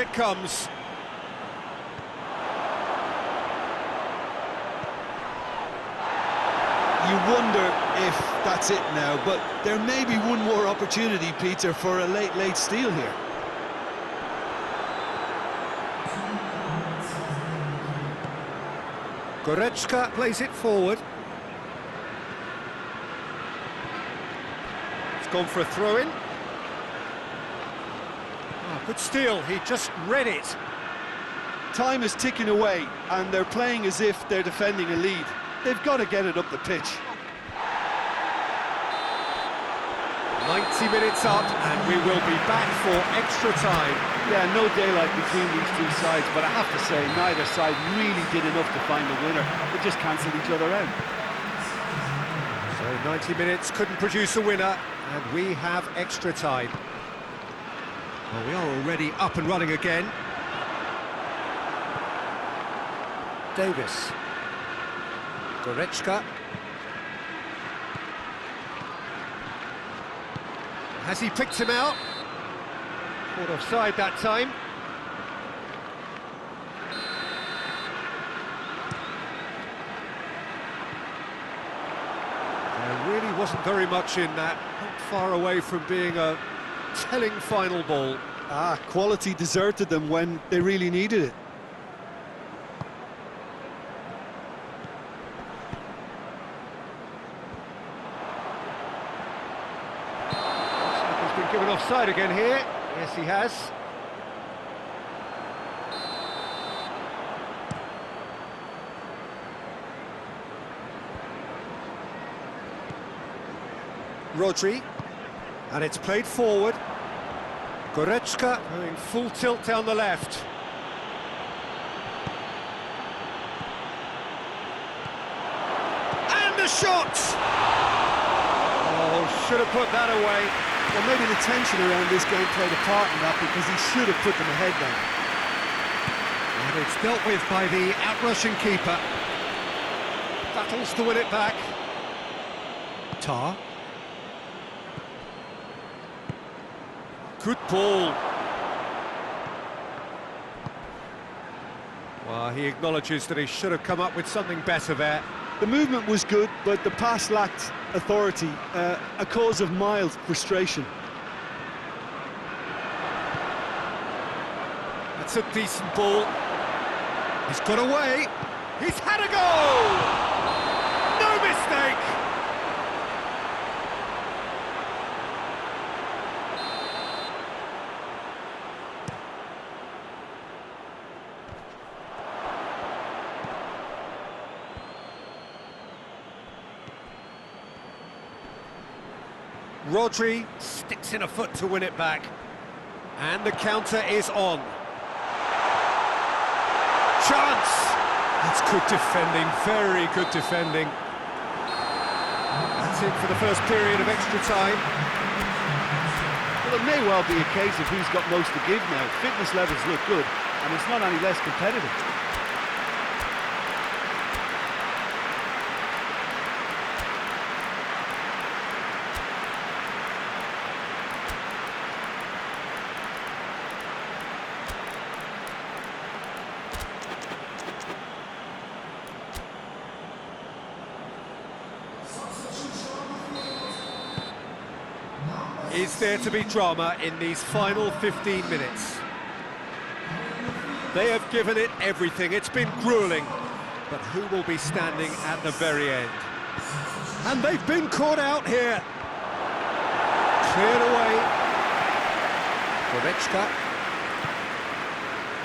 it comes. You wonder if that's it now, but there may be one more opportunity, Peter, for a late steal here. Goretzka plays it forward. It's gone for a throw-in. Oh, good steal, he just read it. Time is ticking away, and they're playing as if they're defending a lead. They've got to get it up the pitch. 90 minutes up, and we will be back for extra time. Yeah, no daylight between these two sides, but I have to say, neither side really did enough to find the winner. They just cancelled each other out. So 90 minutes couldn't produce a winner, and we have extra time. Well, we are already up and running again. Davis. Goretzka. Has he picked him out? Caught offside that time. There really wasn't very much in that. Not far away from being a telling final ball. Quality deserted them when they really needed it. He's been given offside again here. Yes, he has. Rodri, and it's played forward. Goretzka going full tilt down the left. And the shot! Oh, should have put that away. Well, maybe the tension around this game played a part in that, because he should have put them ahead then. And it's dealt with by the out-rushing keeper. Battles to win it back. Tar. Good ball. Well, he acknowledges that he should have come up with something better there. The movement was good, but the pass lacked authority, a cause of mild frustration. That's a decent ball. He's got away. He's had a goal! No mistake! Rodri sticks in a foot to win it back. And the counter is on. Chance! That's good defending, very good defending. That's it for the first period of extra time. Well, it may well be a case of who's got most to give now. Fitness levels look good, and it's not any less competitive. Is there to be drama in these final 15 minutes? They have given it everything. It's been gruelling. But who will be standing at the very end? And they've been caught out here. Cleared away. Goretzka.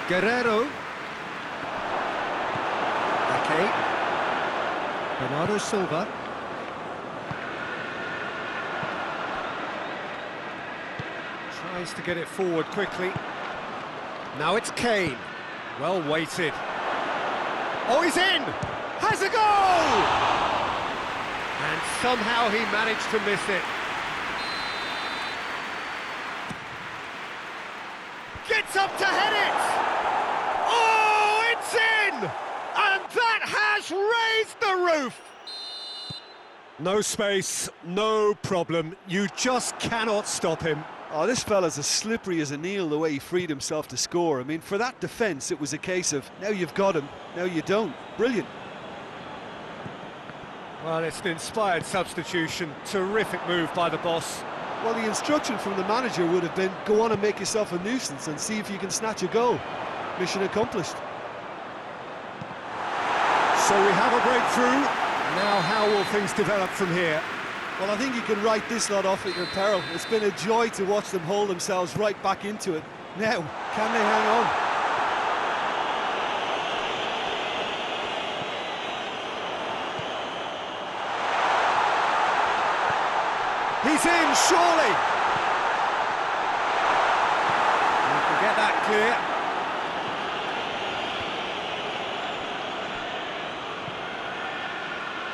Guerrero. Ake. Bernardo Silva. Tries to get it forward quickly. Now it's Kane. Well weighted. Oh, he's in! Has a goal! And somehow he managed to miss it. Gets up to head it! Oh, it's in! And that has raised the roof! No space, no problem. You just cannot stop him. Oh, this fella's as slippery as an eel the way he freed himself to score. I mean, for that defence, it was a case of, now you've got him, now you don't. Brilliant. Well, it's an inspired substitution. Terrific move by the boss. Well, the instruction from the manager would have been, go on and make yourself a nuisance and see if you can snatch a goal. Mission accomplished. So we have a breakthrough. Now how will things develop from here? Well, I think you can write this lot off at your peril. It's been a joy to watch them hold themselves right back into it. Now, can they hang on? He's in, surely! We can get that clear.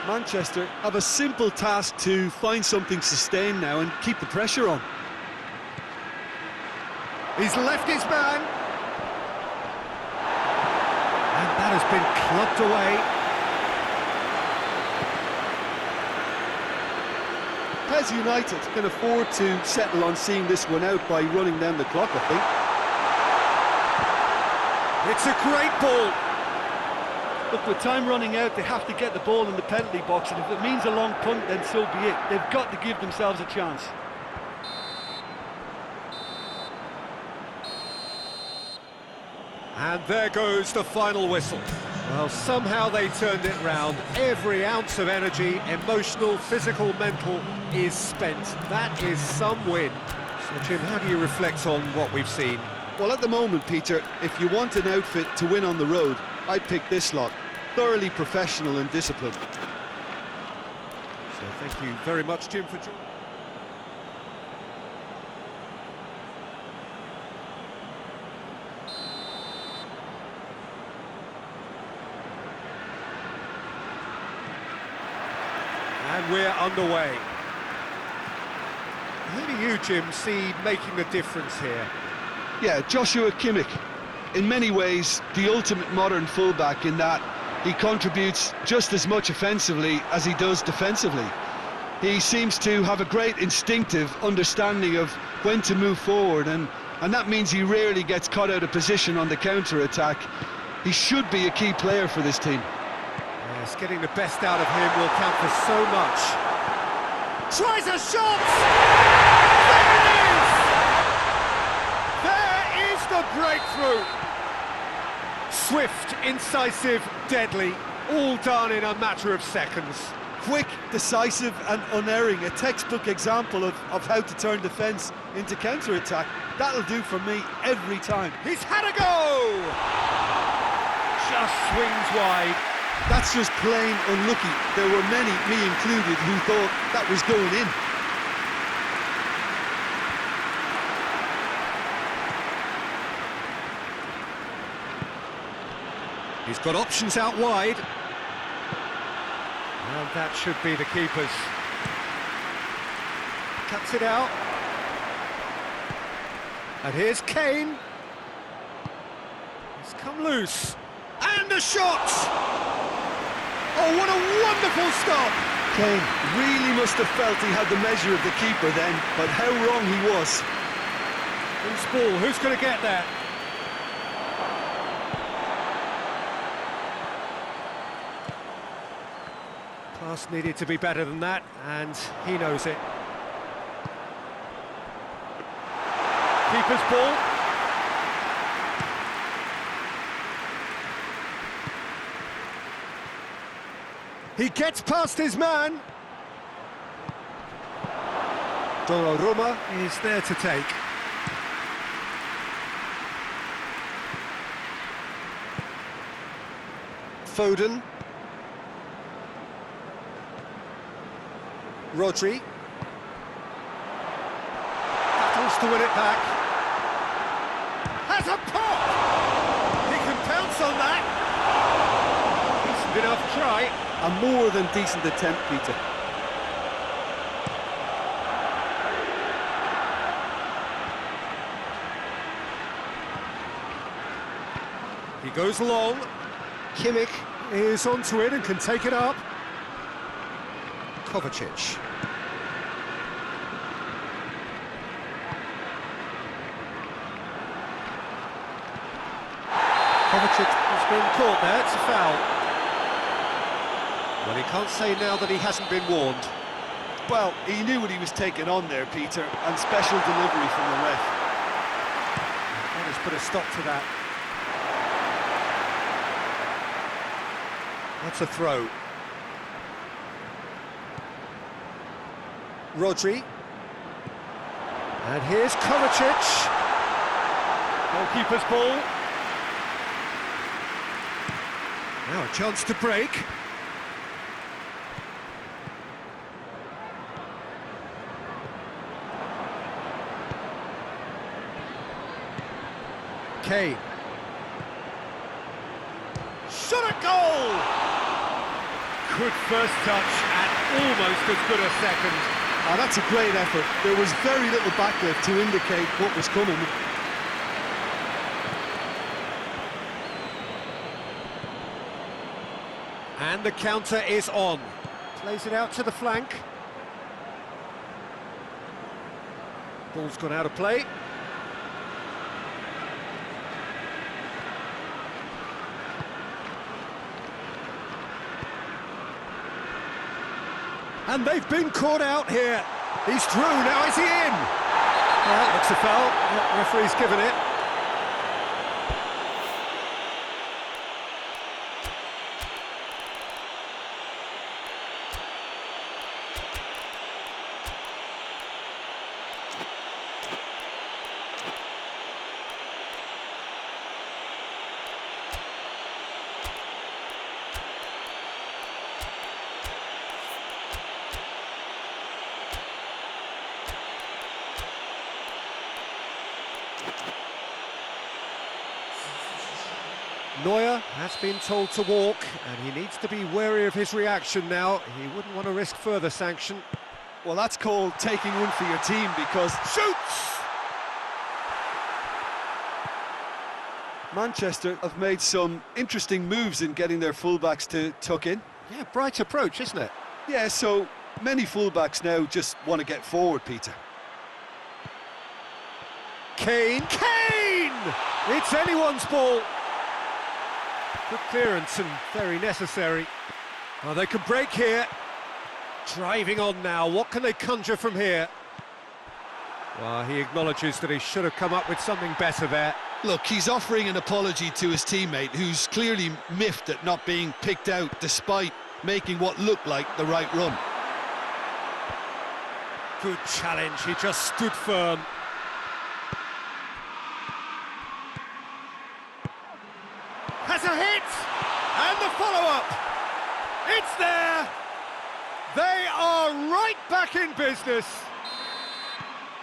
Manchester have a simple task to find something sustained now and keep the pressure on. He's left his man. And that has been clubbed away. PES United can afford to settle on seeing this one out by running down the clock, I think. It's a great ball. Look, with time running out, they have to get the ball in the penalty box, and if it means a long punt, then so be it. They've got to give themselves a chance. And there goes the final whistle. Well, somehow they turned it round. Every ounce of energy, emotional, physical, mental, is spent. That is some win. So, Jim, how do you reflect on what we've seen? Well, at the moment, Peter, if you want an outfit to win on the road, I'd pick this lot. Thoroughly professional and disciplined. So thank you very much, Jim, for joining. And we're underway. Who do you, Jim, see making the difference here? Yeah, Joshua Kimmich. In many ways, the ultimate modern fullback in that he contributes just as much offensively as he does defensively. He seems to have a great instinctive understanding of when to move forward, and that means he rarely gets caught out of position on the counter-attack. He should be a key player for this team. Yes, getting the best out of him will count for so much. Tries a shot! There it is! There is the breakthrough! Swift, incisive, deadly, all done in a matter of seconds. Quick, decisive and unerring, a textbook example of how to turn defence into counter-attack. That'll do for me every time. He's had a go! Just swings wide. That's just plain unlucky. There were many, me included, who thought that was going in. He's got options out wide. And that should be the keeper's. Cuts it out. And here's Kane. He's come loose. And a shot! Oh, what a wonderful stop! Kane really must have felt he had the measure of the keeper then, but how wrong he was. Loose ball, who's going to get that? Pass needed to be better than that, and he knows it. Keeper's ball. He gets past his man. Donnarumma is there to take. Foden. Rodri. Battles to win it back. Has a pop! He can pounce on that. Decent enough try. A more than decent attempt, Peter. He goes long. Kimmich is onto it and can take it up. Kovacic. Kovacic has been caught there, it's a foul. Well, he can't say now that he hasn't been warned. Well, he knew what he was taking on there, Peter, and special delivery from the ref. That has put a stop to that. That's a throw. Rodri. And here's Kovacic. Goalkeeper's ball. Now a chance to break. Kane. Shot at goal! Good first touch and almost as good a second. Oh, that's a great effort. There was very little backlift to indicate what was coming. And the counter is on. Plays it out to the flank. Ball's gone out of play. And they've been caught out here. He's through, now is he in? Well, looks a foul. Yep, referee's given it. Neuer has been told to walk, and he needs to be wary of his reaction now. He wouldn't want to risk further sanction. Well, that's called taking one for your team, because... Shoots! Manchester have made some interesting moves in getting their fullbacks to tuck in. Yeah, bright approach, isn't it? Yeah, so many fullbacks now just want to get forward, Peter. Kane! It's anyone's ball! Good clearance and very necessary. Oh, they can break here. Driving on now, what can they conjure from here? Well, he acknowledges that he should have come up with something better there. Look, he's offering an apology to his teammate, who's clearly miffed at not being picked out despite making what looked like the right run. Good challenge, he just stood firm. Has a hit! And the follow-up! It's there! They are right back in business.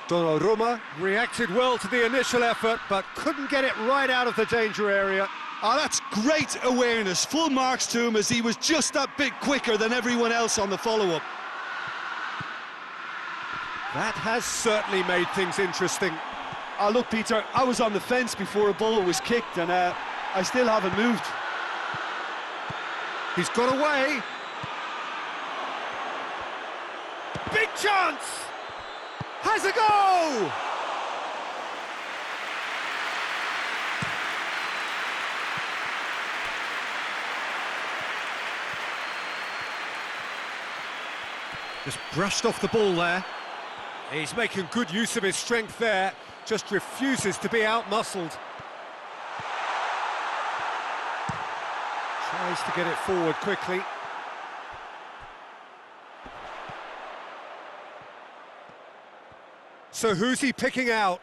Donnarumma reacted well to the initial effort, but couldn't get it right out of the danger area. Oh, that's great awareness. Full marks to him, as he was just that bit quicker than everyone else on the follow-up. That has certainly made things interesting. Oh, look, Peter, I was on the fence before a ball was kicked, and I still haven't moved. He's got away. Big chance! Has a go! Just brushed off the ball there. He's making good use of his strength there, just refuses to be out-muscled. Tries to get it forward quickly. So who's he picking out?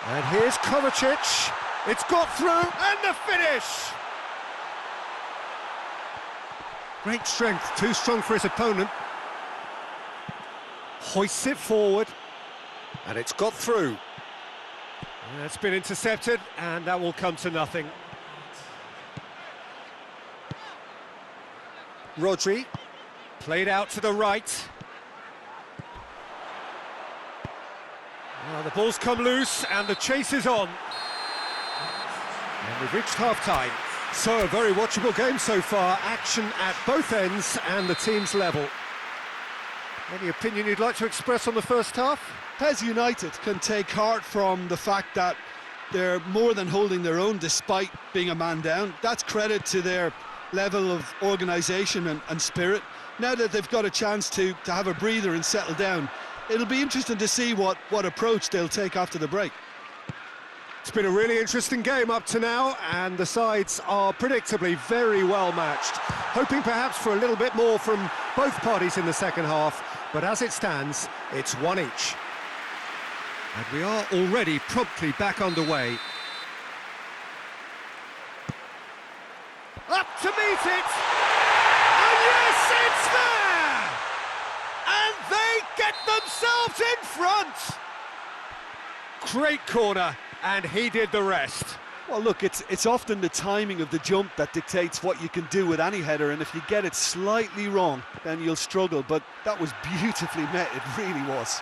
And here's Kovacic. It's got through, and the finish! Great strength, too strong for his opponent. Hoists it forward, and it's got through. That's been intercepted, and that will come to nothing. Rodri, played out to the right. Well, the ball's come loose, and the chase is on. And we've reached half-time. So, a very watchable game so far. Action at both ends, and the team's level. Any opinion you'd like to express on the first half? PES United can take heart from the fact that They're more than holding their own despite being a man down. That's credit to their level of organisation and spirit. Now that they've got a chance to have a breather and settle down, it'll be interesting to see what approach they'll take after the break. It's been a really interesting game up to now, and the sides are predictably very well matched. Hoping perhaps for a little bit more from both parties in the second half, but as it stands, it's one each. And we are already promptly back underway. Up to meet it! And yes, it's there! And they get themselves in front! Great corner, and he did the rest. Well, look, it's often the timing of the jump that dictates what you can do with any header, and if you get it slightly wrong, then you'll struggle, but that was beautifully met, it really was.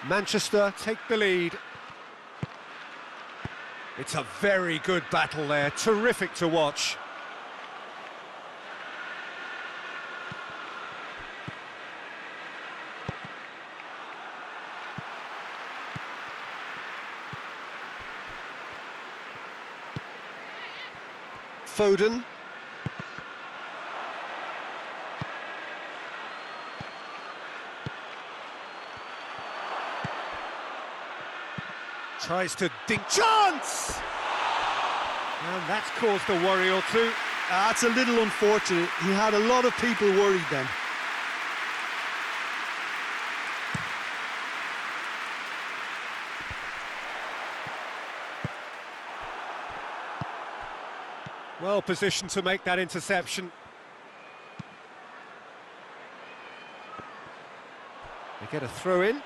Manchester take the lead. It's a very good battle there, terrific to watch. Foden. Tries to dink. Chance! And that's caused a worry or two. That's a little unfortunate. He had a lot of people worried then. Well positioned to make that interception. They get a throw in.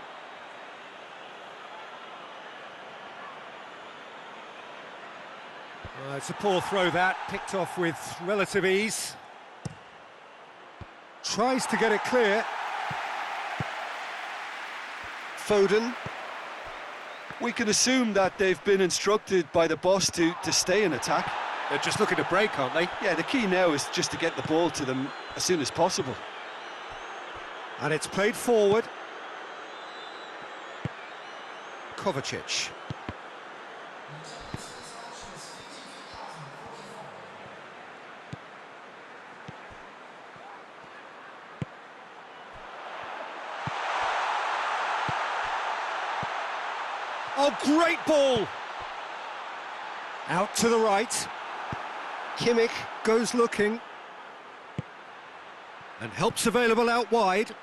It's a poor throw that, picked off with relative ease. Tries to get it clear. Foden. We can assume that they've been instructed by the boss to stay in attack. They're just looking to break, aren't they? Yeah, the key now is just to get the ball to them as soon as possible. And it's played forward. Kovacic. Oh, great ball! Out to the right. Kimmich goes looking. And help's available out wide.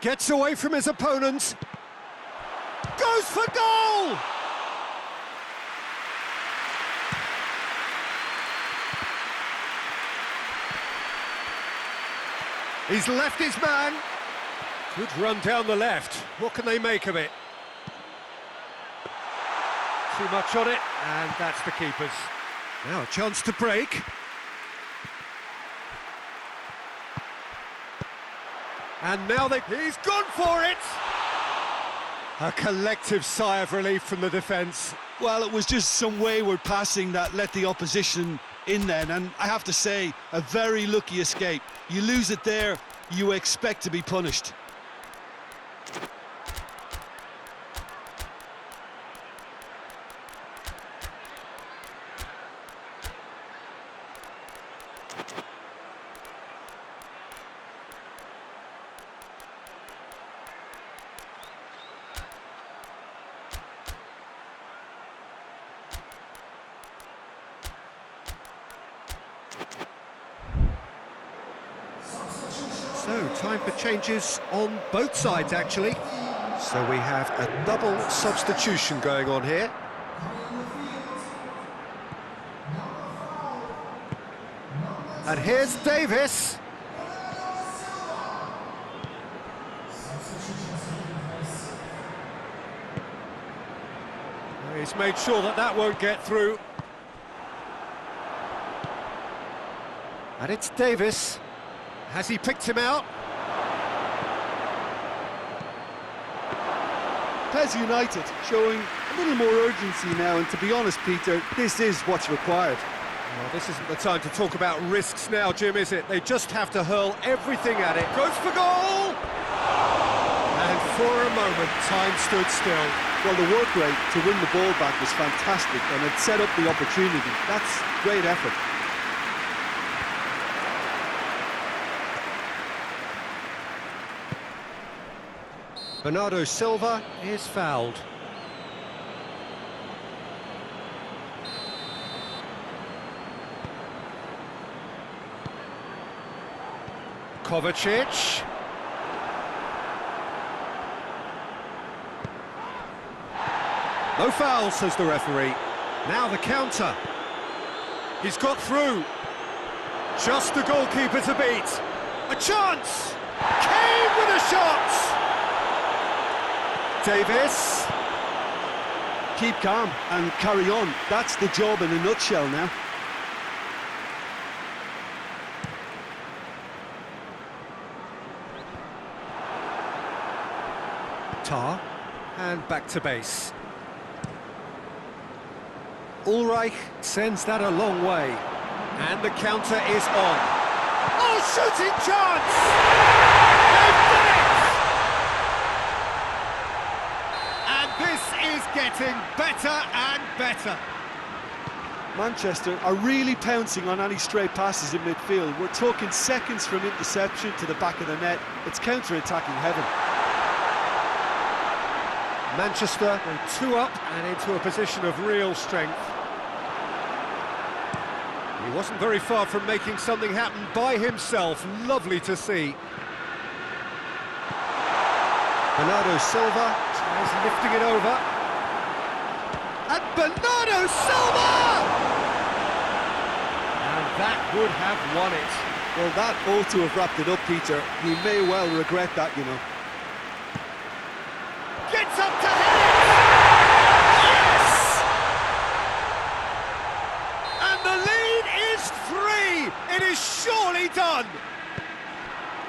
Gets away from his opponent. Goes for goal! He's left his man. Good run down the left. What can they make of it? Too much on it, and that's the keeper's. Now a chance to break. And now he's gone for it! A collective sigh of relief from the defence. Well, it was just some wayward passing that let the opposition in then, and I have to say, a very lucky escape. You lose it there, you expect to be punished. So, time for changes on both sides, actually. So we have a double substitution going on here. And here's Davis. He's made sure that won't get through. And it's Davis. Has he picked him out? PES United showing a little more urgency now, and to be honest, Peter, this is what's required. Well, this isn't the time to talk about risks now, Jim, is it? They just have to hurl everything at it. Goes for goal! And for a moment, time stood still. Well, the work rate to win the ball back was fantastic, and it set up the opportunity. That's great effort. Bernardo Silva is fouled. Kovacic. No foul, says the referee. Now the counter. He's got through. Just the goalkeeper to beat. A chance! Kane with a shot! Davis. Keep calm and carry on. That's the job in a nutshell now. Tar, and back to base. Ulreich sends that a long way, and the counter is on. Oh, shooting chance! They've done it! And this is getting better and better. Manchester are really pouncing on any stray passes in midfield. We're talking seconds from interception to the back of the net. It's counter-attacking heaven. Manchester go 2 up and into a position of real strength. He wasn't very far from making something happen by himself. Lovely to see. Bernardo Silva tries lifting it over. And Bernardo Silva! And that would have won it. Well, that ought to have wrapped it up, Peter. He may well regret that, you know. Gets up to hit it! Yes! And the lead is 3! It is surely done!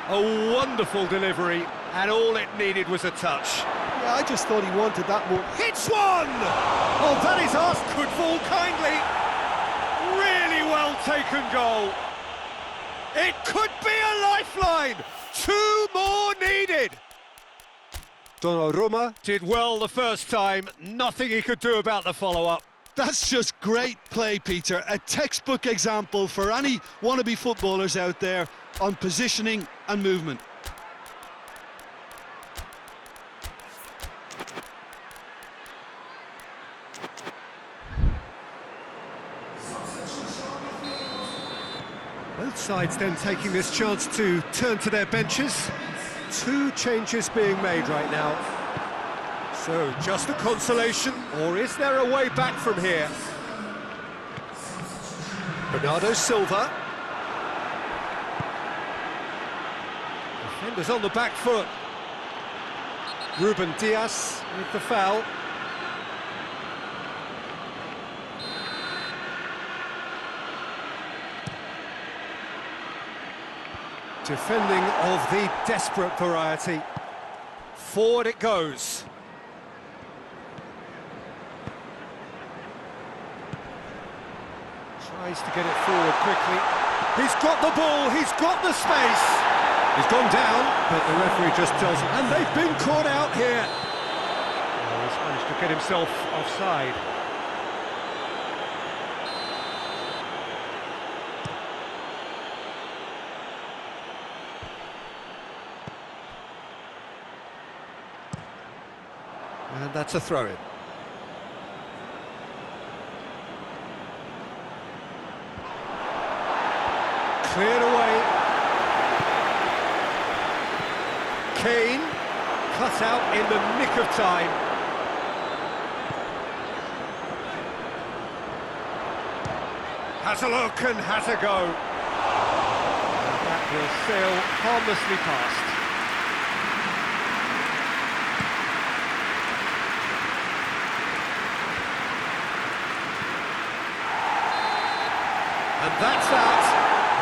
A wonderful delivery, and all it needed was a touch. Yeah, I just thought he wanted that more. Hits one! Oh, that is asked could fall kindly. Really well taken goal. It could be a lifeline. 2 more needed. Donnarumma did well the first time. Nothing he could do about the follow-up. That's just great play, Peter. A textbook example for any wannabe footballers out there on positioning and movement. Both sides then taking this chance to turn to their benches. 2 changes being made right now. So, just a consolation, or is there a way back from here? Bernardo Silva. Defenders on the back foot. Ruben Dias with the foul. Defending of the desperate variety. Forward it goes. Tries to get it forward quickly. He's got the ball, he's got the space. He's gone down, but the referee just tells him, and they've been caught out here. Oh, he's managed to get himself offside. And that's a throw-in. Cleared away. Kane cut out in the nick of time. Has a look and has a go. And that will sail harmlessly past. And that's that.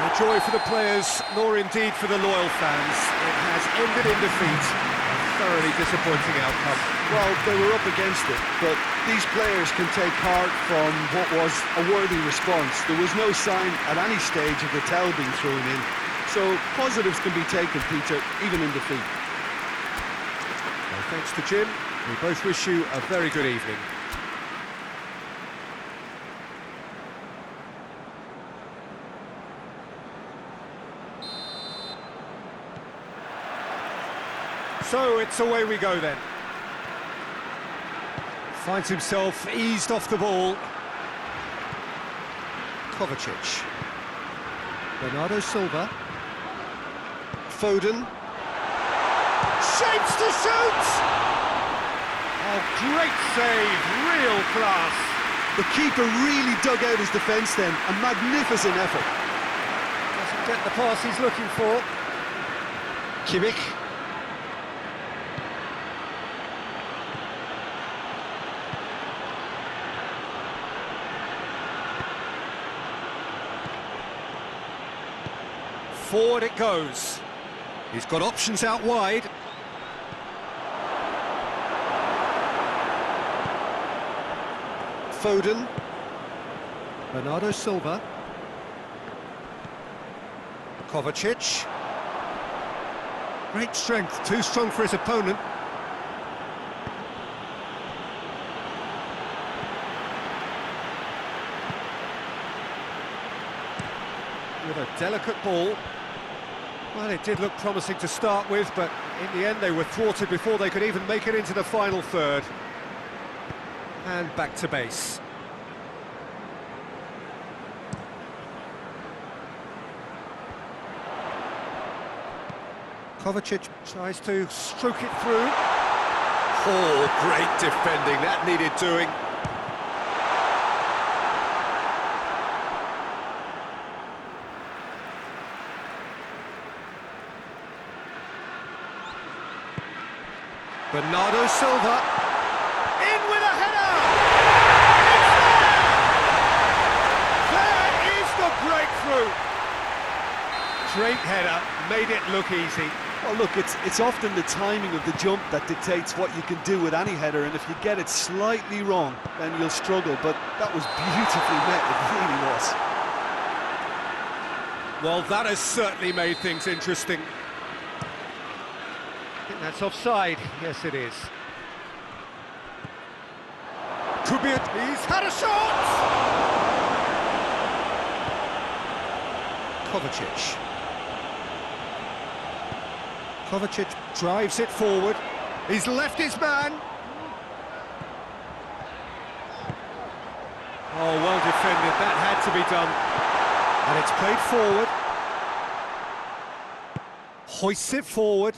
No joy for the players, nor indeed for the loyal fans. It has ended in defeat. A thoroughly disappointing outcome. Well, they were up against it, but these players can take heart from what was a worthy response. There was no sign at any stage of the towel being thrown in, so positives can be taken, Peter, even in defeat. Well, thanks to Jim. We both wish you a very good evening. So it's away we go then. Finds himself eased off the ball. Kovacic. Bernardo Silva. Foden. Shapes to shoot! Oh, great save, real class. The keeper really dug out his defence then, a magnificent effort. Doesn't get the pass he's looking for. Kimmich. Forward it goes. He's got options out wide. Foden. Bernardo Silva. Kovacic. Great strength, too strong for his opponent. With a delicate ball. Well, it did look promising to start with, but in the end they were thwarted before they could even make it into the final third. And back to base. Kovacic tries to stroke it through. Oh, great defending, that needed doing. Bernardo Silva, in with a header! There is the breakthrough! Great header, made it look easy. Well, look, it's often the timing of the jump that dictates what you can do with any header, and if you get it slightly wrong, then you'll struggle, but that was beautifully met, it really was. Well, that has certainly made things interesting. I think that's offside. Yes, it is. Could be he's had a shot! Kovacic. Kovacic drives it forward. He's left his man. Oh, well defended. That had to be done. And it's played forward. Hoists it forward.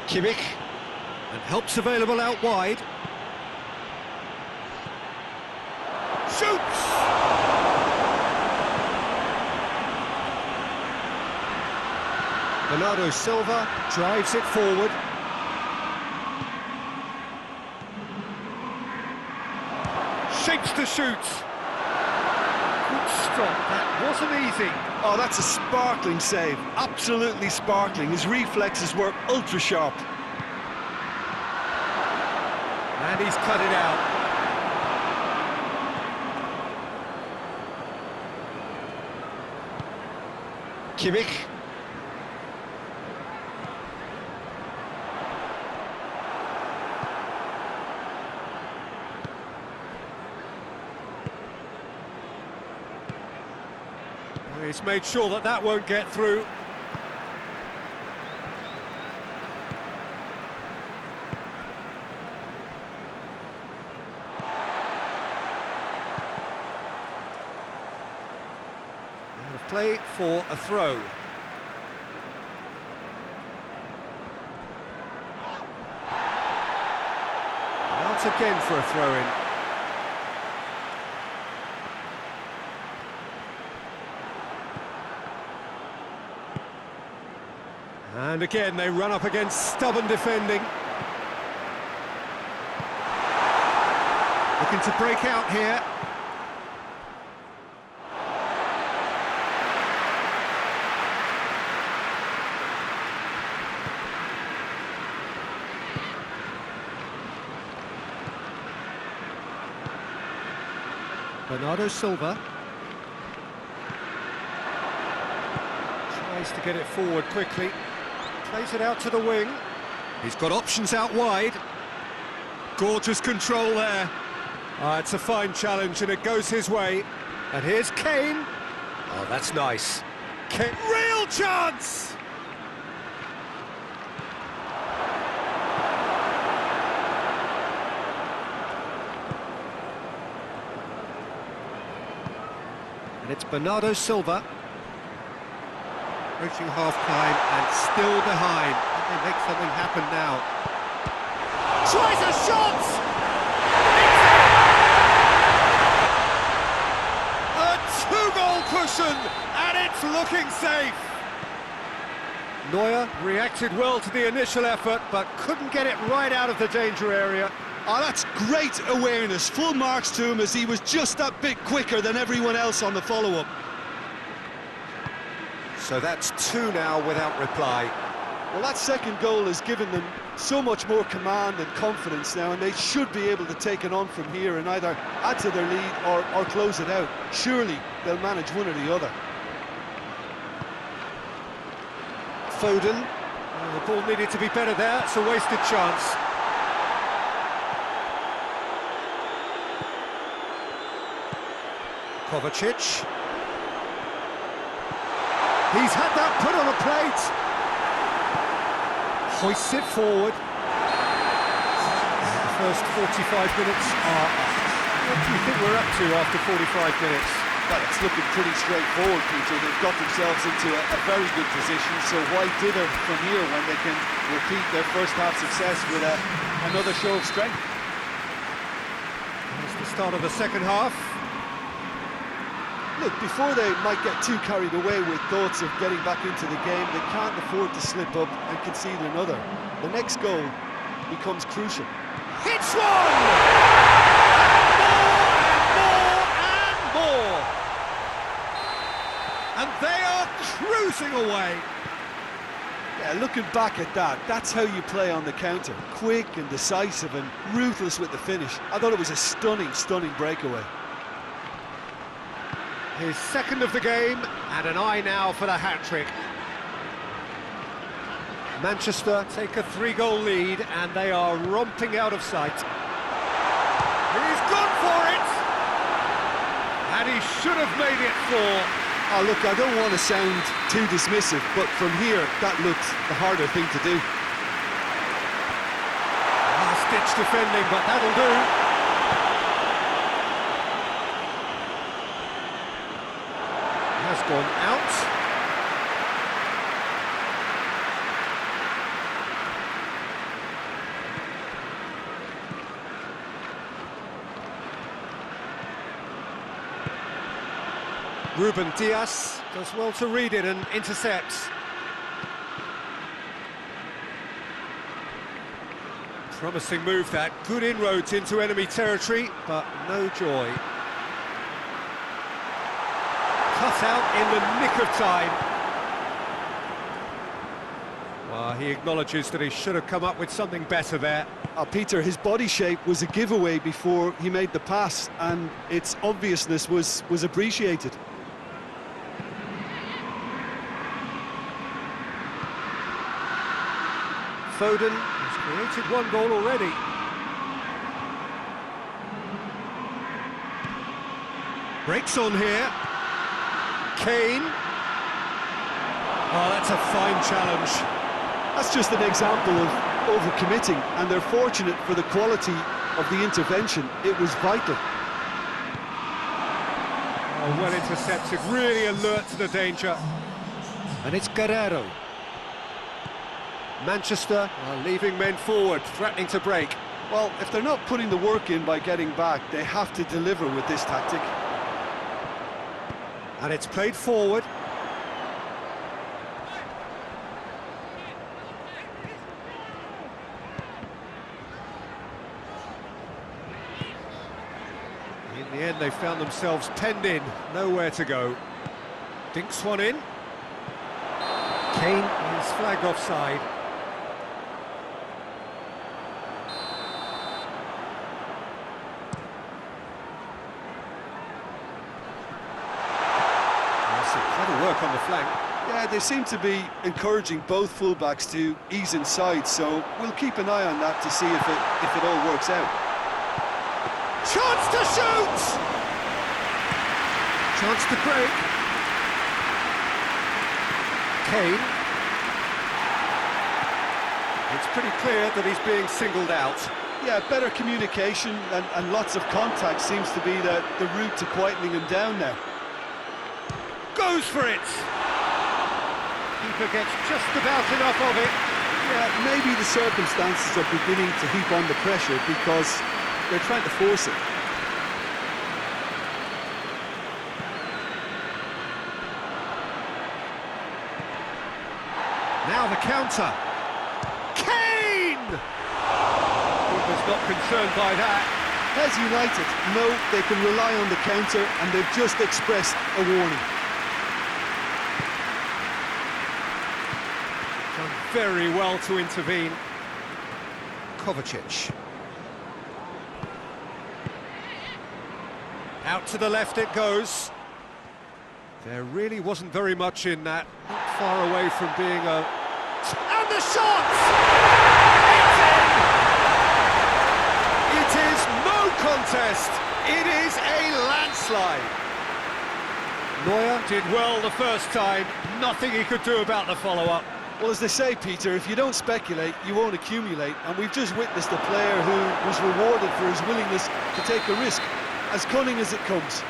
Kimmich, and help's available out wide. Shoots! Bernardo Silva drives it forward. Shapes to shoot. Good stop, that wasn't easy. Oh, that's a sparkling save, absolutely sparkling. His reflexes were ultra sharp. And he's cut it out. Kimmich. He's made sure that that won't get through. And a play for a throw. Out again for a throw-in. And again, they run up against stubborn defending. The Looking to break out here. Bernardo Silva tries to get it forward quickly, plays it out to the wing. He's got options out wide. Gorgeous control there. It's a fine challenge and it goes his way. And here's Kane. Oh, that's nice. Kane. Real chance! And it's Bernardo Silva. Reaching half-time and still behind. Can they make something happen now? Tries a shot! A two-goal cushion, and it's looking safe. Neuer reacted well to the initial effort, but couldn't get it right out of the danger area. Oh, that's great awareness. Full marks to him as he was just that bit quicker than everyone else on the follow-up. So that's two now without reply. Well, that second goal has given them so much more command and confidence now, and they should be able to take it on from here and either add to their lead or close it out. Surely they'll manage one or the other. Foden. The ball needed to be better there. It's a wasted chance. Kovacic. He's had that put on a plate. Hoists it forward. The first 45 minutes are... What do you think we're up to after 45 minutes? Well, it's looking pretty straightforward, Peter. They've got themselves into a very good position, so why dither from here when they can repeat their first half success with another show of strength? It's the start of the second half. Look, before they might get too carried away with thoughts of getting back into the game, they can't afford to slip up and concede another. The next goal becomes crucial. Hits one! And more! And they are cruising away. Yeah, looking back at that, that's how you play on the counter. Quick and decisive and ruthless with the finish. I thought it was a stunning, stunning breakaway. His second of the game, and an eye now for the hat-trick. Manchester take a 3-goal lead, and they are romping out of sight. He's gone for it! And he should have made it 4. Oh, look, I don't want to sound too dismissive, but from here, that looked the harder thing to do. Last-ditch defending, but that'll do. Has gone out. Ruben Dias does well to read it and intercepts. Promising move that, good inroads into enemy territory, but no joy. Cut out in the nick of time. Well, he acknowledges that he should have come up with something better there. Peter, his body shape was a giveaway before he made the pass, and its obviousness was appreciated. Foden has created one goal already. Breaks on here. Kane. Oh, that's a fine challenge. That's just an example of overcommitting, and they're fortunate for the quality of the intervention. It was vital. Oh, well intercepted, really alert to the danger. And it's Guerrero. Manchester are leaving men forward, threatening to break. Well, if they're not putting the work in by getting back, they have to deliver with this tactic. And it's played forward. the end, they found themselves penned in, nowhere to go. Dinks one in. Kane is flagged offside. Clever work on the flank. Yeah, they seem to be encouraging both fullbacks to ease inside, so we'll keep an eye on that to see if it all works out. Chance to shoot! Chance to break. Kane. It's pretty clear that he's being singled out. Yeah, better communication and lots of contact seems to be the route to quietening him down now. Goes for it! Keeper gets just about enough of it. Yeah, maybe the circumstances are beginning to heap on the pressure because they're trying to force it. Now the counter. Kane! Keeper's not concerned by that. As United know they can rely on the counter and they've just expressed a warning. Done very well to intervene. Kovacic. Out to the left it goes. There really wasn't very much in that. Not far away from being a... And the shot! It's in! It is no contest. It is a landslide. Neuer did well the first time. Nothing he could do about the follow-up. Well, as they say, Peter, if you don't speculate, you won't accumulate. And we've just witnessed a player who was rewarded for his willingness to take a risk, as cunning as it comes.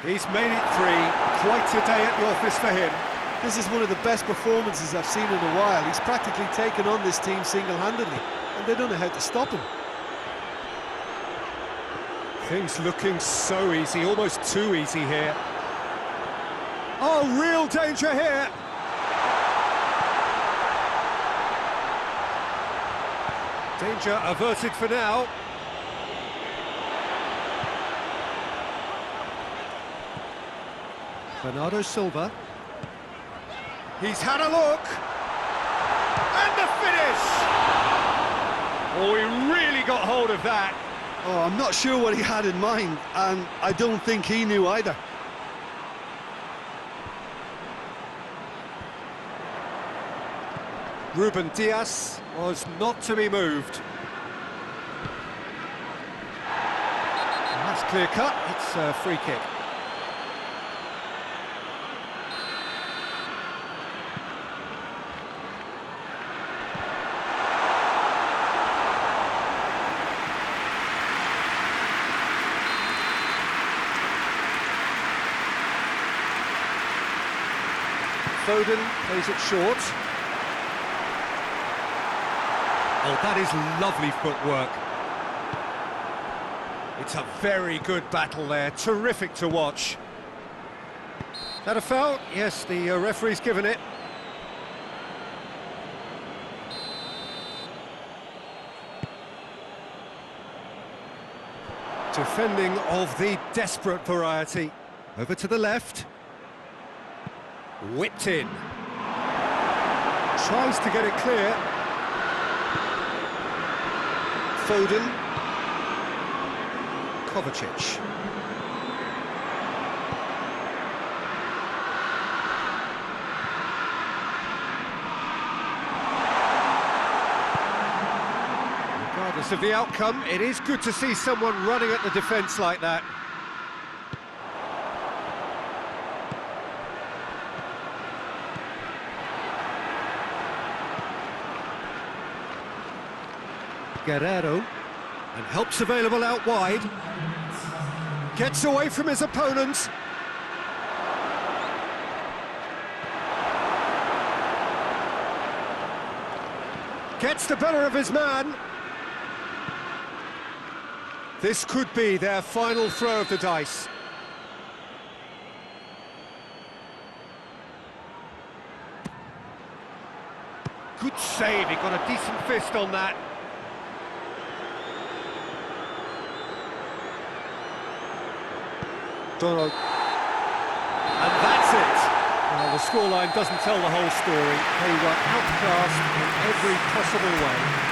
He's made it three. Quite a day at the office for him. This is one of the best performances I've seen in a while. He's practically taken on this team single-handedly, and they don't know how to stop him. Things looking so easy, almost too easy here. Oh, real danger here. Danger averted for now. Bernardo Silva. He's had a look. And the finish! Oh, he really got hold of that. Oh, I'm not sure what he had in mind, and I don't think he knew either. Ruben Dias was not to be moved. And that's clear cut, it's a free kick. Foden plays it short. Oh, that is lovely footwork. It's a very good battle there, terrific to watch. Is that a foul? Yes, the referee's given it. Defending of the desperate variety. Over to the left. Whipped in. Tries to get it clear. Foden. Kovacic. Regardless of the outcome, it is good to see someone running at the defence like that. Guerrero, and help's available out wide. Gets away from his opponent. Gets the better of his man. This could be their final throw of the dice. Good save, he got a decent fist on that. Donald. And that's it. Well, the scoreline doesn't tell the whole story. They were outclassed in every possible way.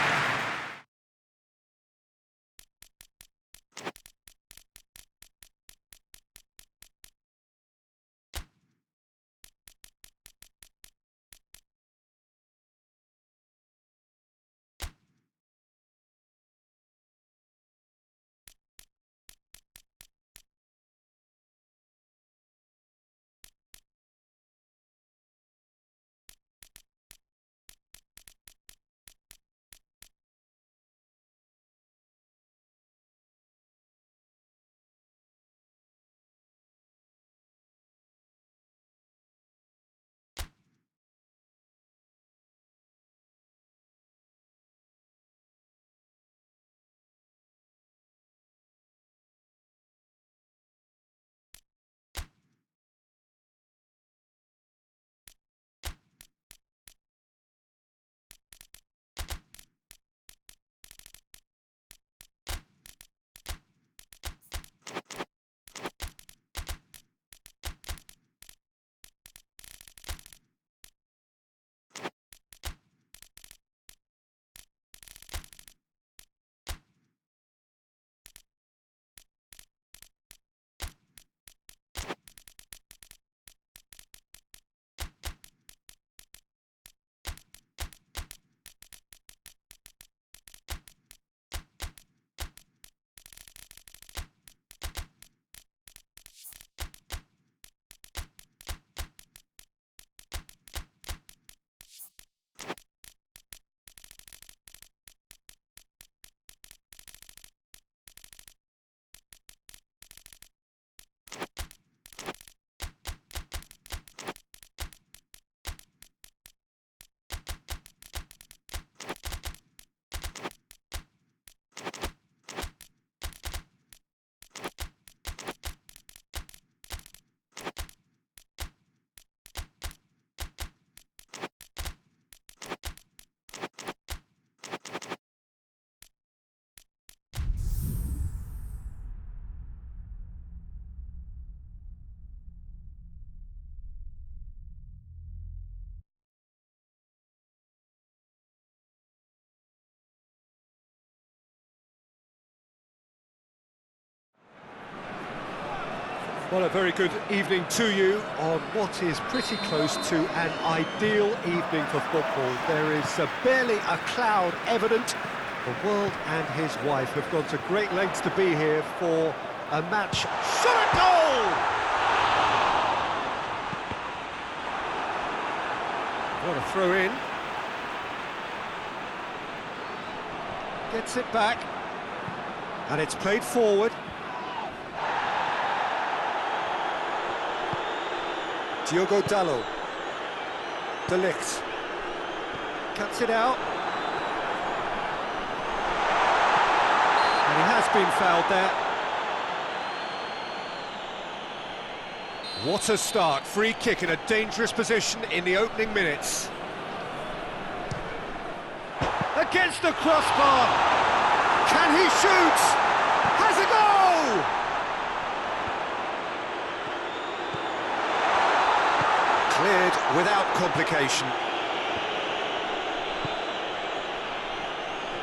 Well, a very good evening to you on what is pretty close to an ideal evening for football. There is barely a cloud evident. The world and his wife have gone to great lengths to be here for a match. Shot at goal! What a throw in. Gets it back. And it's played forward. Diogo Dalot. De Ligt. Cuts it out. And he has been fouled there. What a start. Free kick in a dangerous position in the opening minutes. Against the crossbar. Can he shoot? Has a goal! Cleared without complication.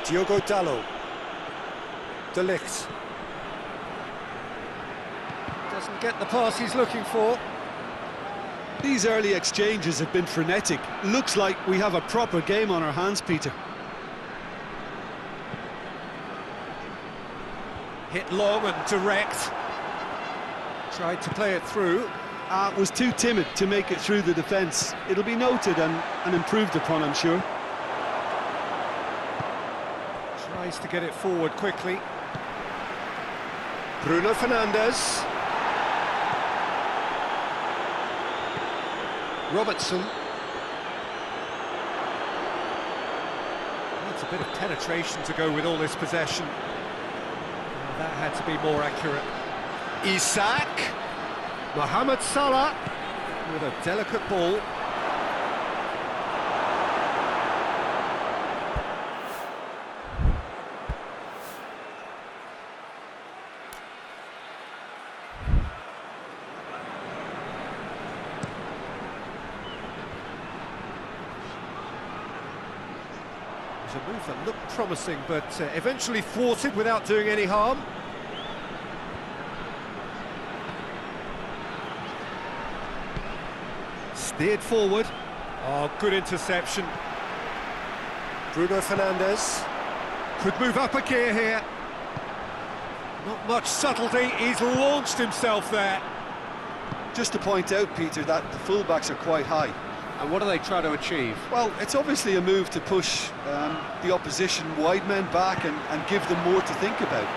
Diogo Dalot. De Ligt. Doesn't get the pass he's looking for. These early exchanges have been frenetic. Looks like we have a proper game on our hands, Peter. Hit long and direct. Tried to play it through. Was too timid to make it through the defence. It'll be noted and improved upon, I'm sure. Tries to get it forward quickly. Bruno Fernandes. Robertson. Needs a bit of penetration to go with all this possession. Well, that had to be more accurate. Isak. Mohamed Salah with a delicate ball. a move that looked promising, but eventually thwarted without doing any harm. Steered forward. Oh, good interception. Bruno Fernandes could move up a gear here. Not much subtlety, he's launched himself there. Just to point out, Peter, that the fullbacks are quite high. And what are they trying to achieve? Well, it's obviously a move to push the opposition wide men back and give them more to think about.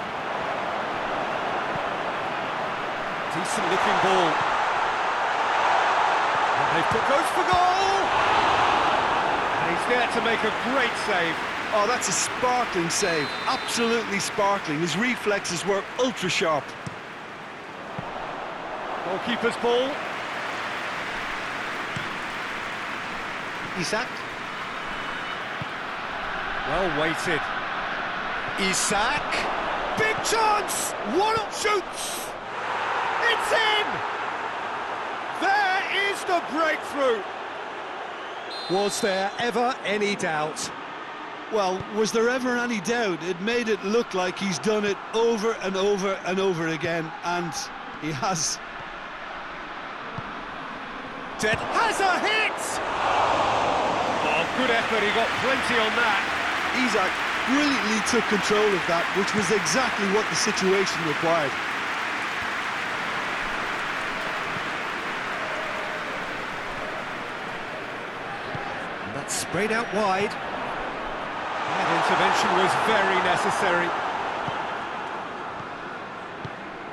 Decent looking ball. And they've goes for goal! And he's there to make a great save. Oh, that's a sparkling save. Absolutely sparkling. His reflexes were ultra sharp. Goalkeeper's ball. Isak. Well weighted. Isak. Big chance! One up shoots! It's in! There is the breakthrough! Was there ever any doubt? Well, was there ever any doubt? It made it look like he's done it over and over and over again, and he has. Dead has a hit! Oh, good effort, he got plenty on that. Isak brilliantly took control of that, which was exactly what the situation required. And that's sprayed out wide. That intervention was very necessary.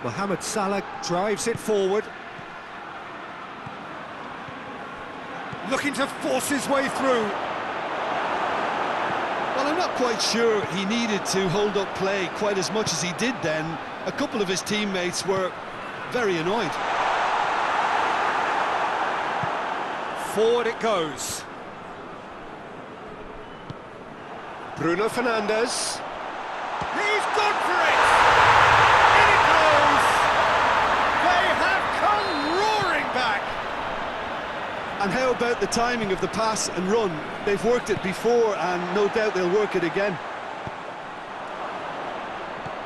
Mohamed Salah drives it forward. Looking to force his way through. Well, I'm not quite sure he needed to hold up play quite as much as he did then. A couple of his teammates were very annoyed. Forward it goes. Bruno Fernandes. He's gone for it! In it goes! They have come roaring back! And how about the timing of the pass and run? They've worked it before and no doubt they'll work it again.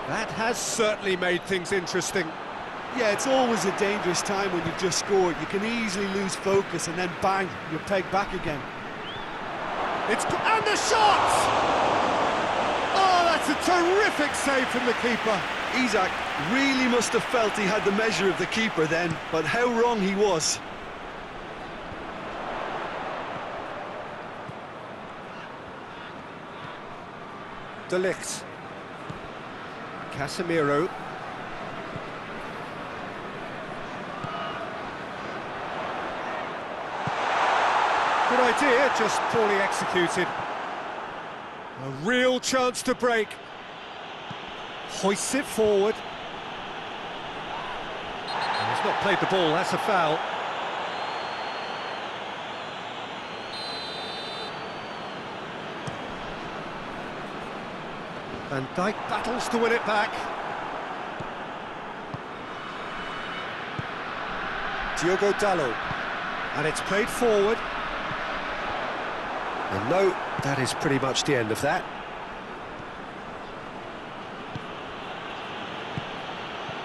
That has certainly made things interesting. Yeah, it's always a dangerous time when you've just scored. You can easily lose focus and then bang, you're pegged back again. And the shot! Oh, that's a terrific save from the keeper. Isak really must have felt he had the measure of the keeper then, but how wrong he was. De Ligt. Casemiro. Good idea, just poorly executed. A real chance to break. Hoists it forward. And he's not played the ball, that's a foul. Van Dijk battles to win it back. Diogo Dalot. And it's played forward. And no, that is pretty much the end of that.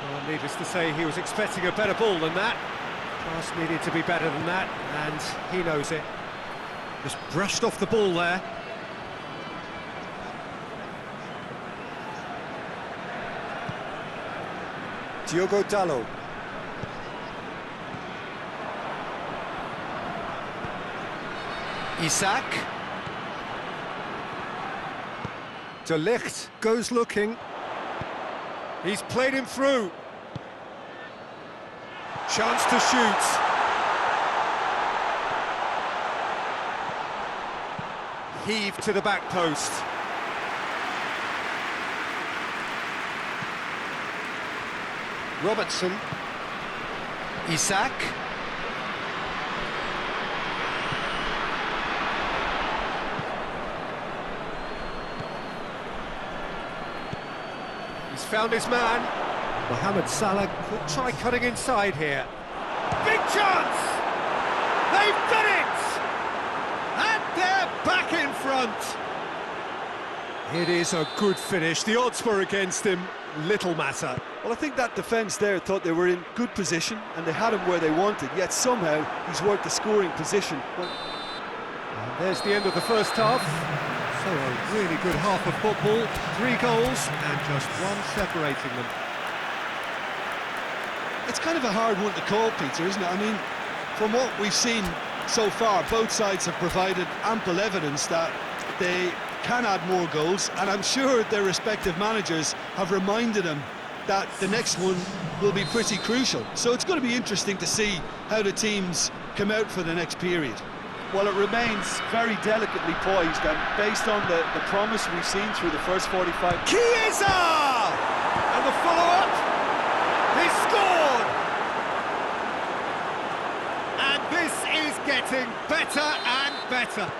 Well, needless to say, he was expecting a better ball than that. Pass needed to be better than that, and he knows it. Just brushed off the ball there. Diogo Dalot. Isak. De Ligt goes looking. He's played him through. Chance to shoot. Heave to the back post. Robertson. Isak. He's found his man. Mohamed Salah could try cutting inside here. Big chance! They've done it! And they're back in front. It is a good finish. The odds were against him. Little matter. Well, I think that defence there thought they were in good position and they had him where they wanted, yet somehow he's worked the scoring position. Well, and there's the end of the first half. So a really good half of football. 3 goals and just one separating them. it's kind of a hard one to call, Peter, isn't it? I mean, from what we've seen so far, both sides have provided ample evidence that they can add more goals, and I'm sure their respective managers have reminded them that the next one will be pretty crucial. So it's going to be interesting to see how the teams come out for the next period. Well, it remains very delicately poised, and based on the promise we've seen through the first 45... Chiesa! And the follow-up, he scored! And this is getting better and better.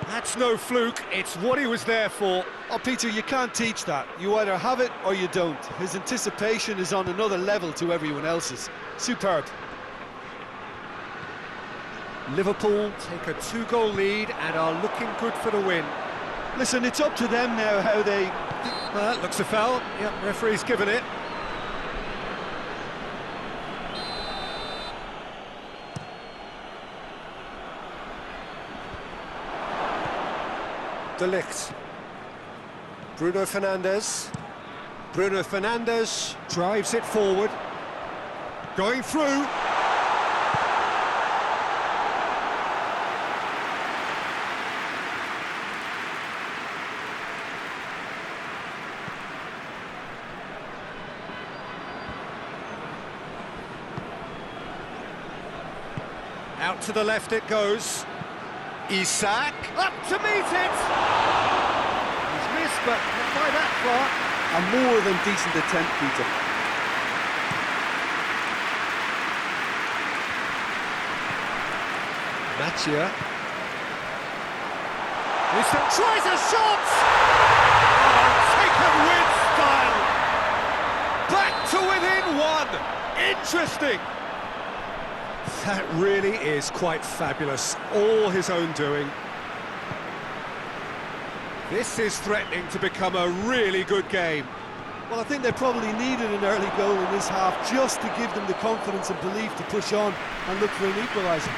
That's no fluke, it's what he was there for. Oh, Peter, you can't teach that. You either have it or you don't. His anticipation is on another level to everyone else's. Superb. Liverpool take a 2-goal lead and are looking good for the win. Listen, it's up to them now how they... Looks a foul. Yep, referee's given it. De Ligt. Bruno Fernandes. Bruno Fernandes drives it forward. Going through. Out to the left it goes. Isak up to meet it. He's missed, but not by that far. A more than decent attempt, Peter. Matia. Isak tries a shot. Oh, taken with style. Back to within 1. Interesting. That really is quite fabulous, all his own doing. This is threatening to become a really good game. Well, I think they probably needed an early goal in this half just to give them the confidence and belief to push on and look for an equaliser.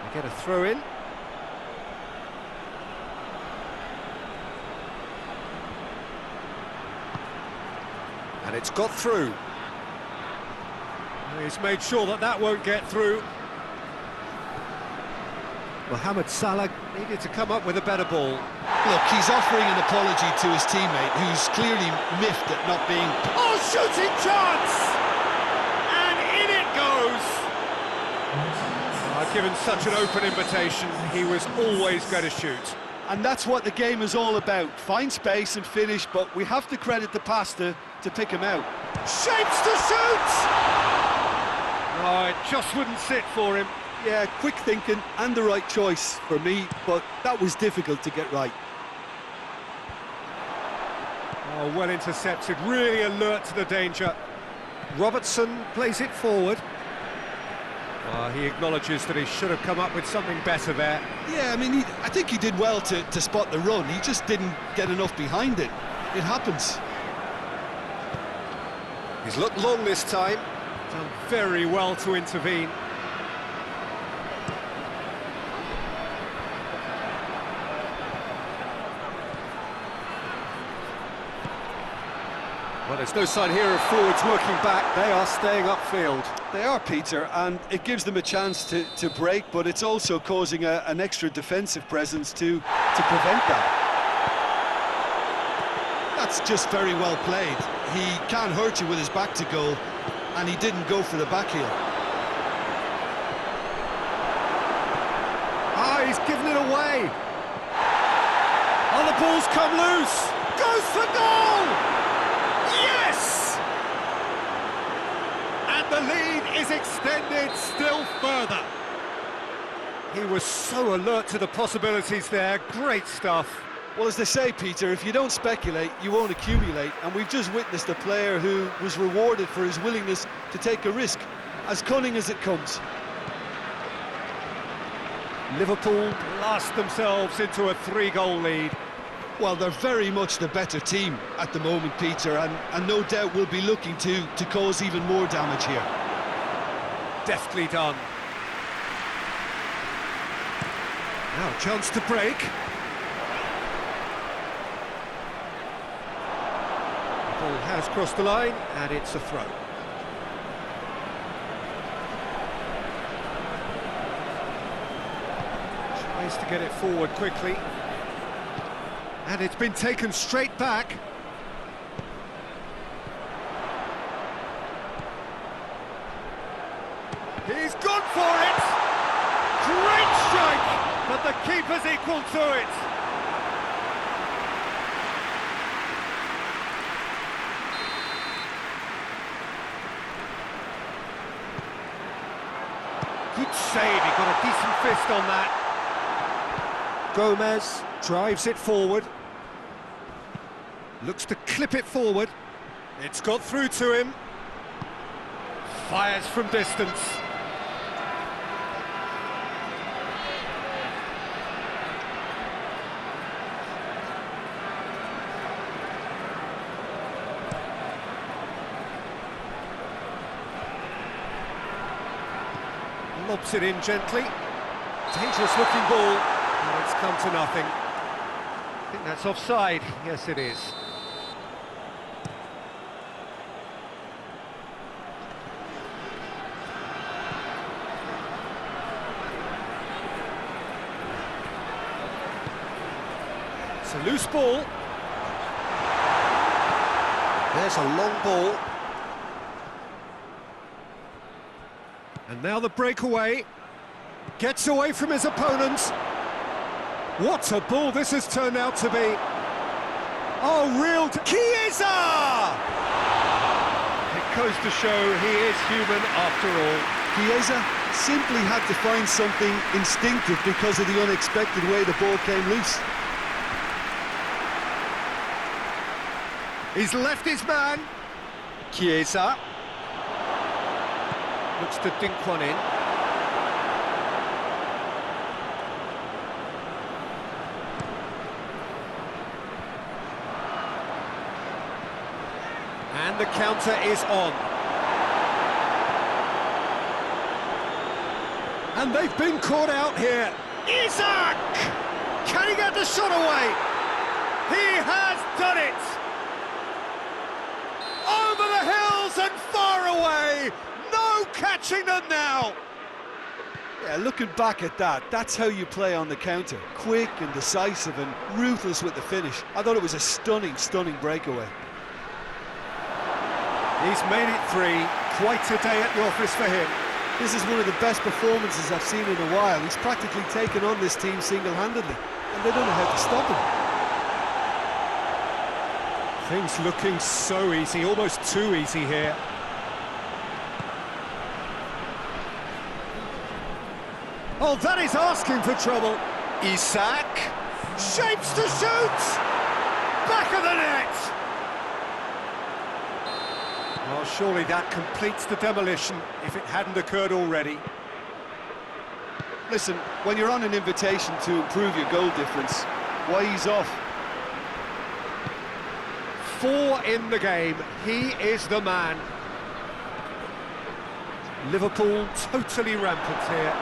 They get a throw in. And it's got through. He's made sure that that won't get through. Mohamed Salah needed to come up with a better ball. Look, he's offering an apology to his teammate, who's clearly miffed at not being... Oh, shooting chance! And in it goes! Given such an open invitation, he was always going to shoot. And that's what the game is all about. Find space and finish, but we have to credit the passer to pick him out. Shapes to shoot! Oh, it just wouldn't sit for him. Yeah, quick thinking and the right choice for me, but that was difficult to get right. Oh, well intercepted, really alert to the danger. Robertson plays it forward. He acknowledges that he should have come up with something better there. Yeah, I mean, I think he did well to spot the run. He just didn't get enough behind it. It happens. He's looked long this time. Done very well to intervene. Well, there's no sign here of forwards working back. They are staying upfield. They are, Peter, and it gives them a chance to break, but it's also causing an extra defensive presence to prevent that. That's just very well played. He can't hurt you with his back to goal, and he didn't go for the back heel. He's given it away. Oh, the ball's come loose. Goes for goal! Yes! And the lead is extended still further. He was so alert to the possibilities there. Great stuff. Well, as they say, Peter, if you don't speculate, you won't accumulate, and we've just witnessed a player who was rewarded for his willingness to take a risk, as cunning as it comes. Liverpool blast themselves into a 3-goal lead. Well, they're very much the better team at the moment, Peter, and no doubt will be looking to cause even more damage here. Deftly done. Now a chance to break. The ball has crossed the line, and it's a throw. Tries to get it forward quickly. And it's been taken straight back. He's gone for it! Great strike! But the keeper's equal to it! Good save, he got a decent fist on that. Gomez drives it forward. Looks to clip it forward. It's got through to him. Fires from distance. Lobs it in gently. Dangerous looking ball, and it's come to nothing. I think that's offside. Yes, it is. It's a loose ball. There's a long ball. And now the breakaway. Gets away from his opponents. What a ball this has turned out to be. Oh, real... Chiesa! It goes to show he is human after all. Chiesa simply had to find something instinctive because of the unexpected way the ball came loose. He's left his man. Chiesa. Looks to dink one in. And the counter is on. And they've been caught out here. Isak! Can he get the shot away? He has done it! Over the hills and far away! No catching them now! Yeah, looking back at that, that's how you play on the counter. Quick and decisive and ruthless with the finish. I thought it was a stunning, stunning breakaway. He's made it 3. Quite a day at the office for him. This is one of the best performances I've seen in a while. He's practically taken on this team single-handedly, and they don't know how to stop him. Things looking so easy, almost too easy here. Oh, that is asking for trouble. Isak shapes to shoot! Back of the net! Well, surely that completes the demolition, if it hadn't occurred already. Listen, when you're on an invitation to improve your goal difference, why ease off? 4 in the game. He is the man. Liverpool totally rampant here.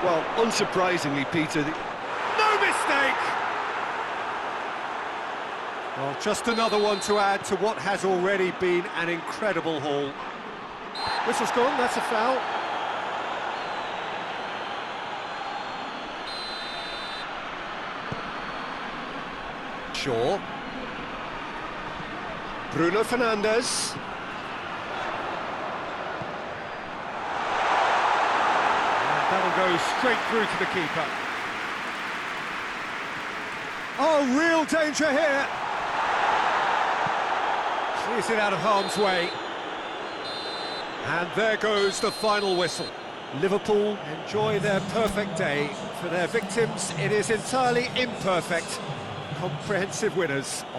Well, unsurprisingly, Peter... No mistake! Well, just another one to add to what has already been an incredible haul. Whistle's gone, that's a foul. Shaw. Bruno Fernandes. And that'll go straight through to the keeper. Oh, real danger here. Clears it out of harm's way. And there goes the final whistle. Liverpool enjoy their perfect day. For their victims, it is entirely imperfect. Comprehensive winners of